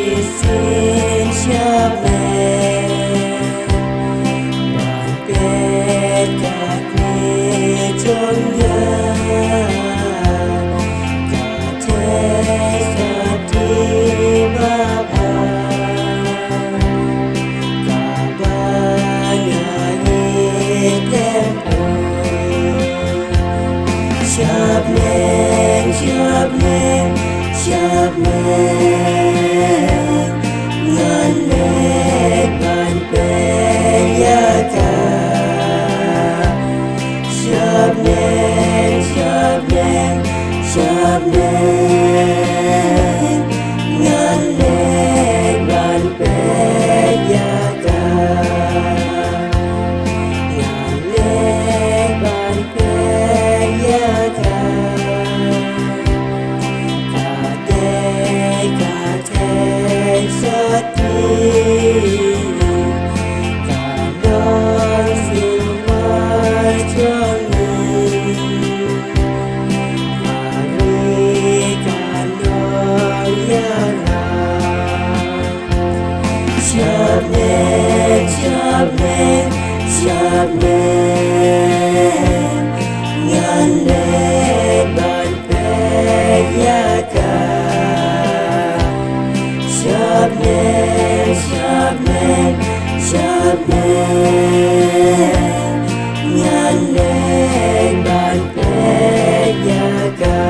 shisien shabneng bạn peit các ni trong nhà cả thế cả đi ba ba cả ba nhà đi đẹp shabneng shabneng shabneng ngan leit ban peit iaka shabneng shabneng shabneng ngan leit ban peit iaka ngan leit ban peit iaka shabneng shabneng shabneng ngan leit ban peit iaka shabneng shabneng shabneng ngan leit ban peit iaka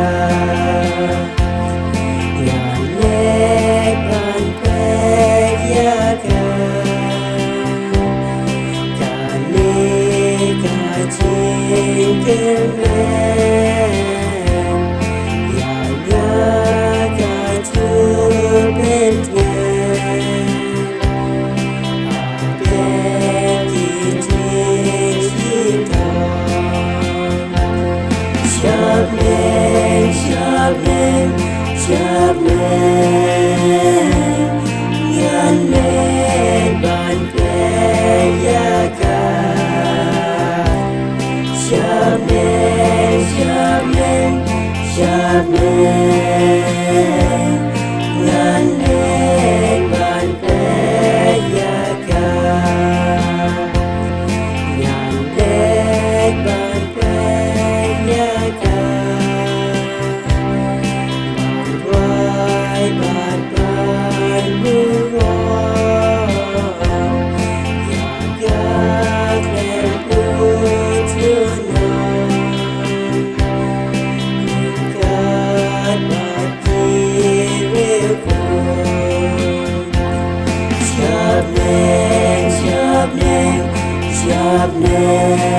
ngan leit ban peit iaka cả ni cả chinh kiew iaka tu bên shabneng shabneng shabneng ngan leit ban peit iaka shabneng shabneng shabneng ngan leit ban peit iaka ngan leit ban peit iaka bạn bạn buông iaka khen vui chưa nào ikat bati reukun shabneng shabneng shabneng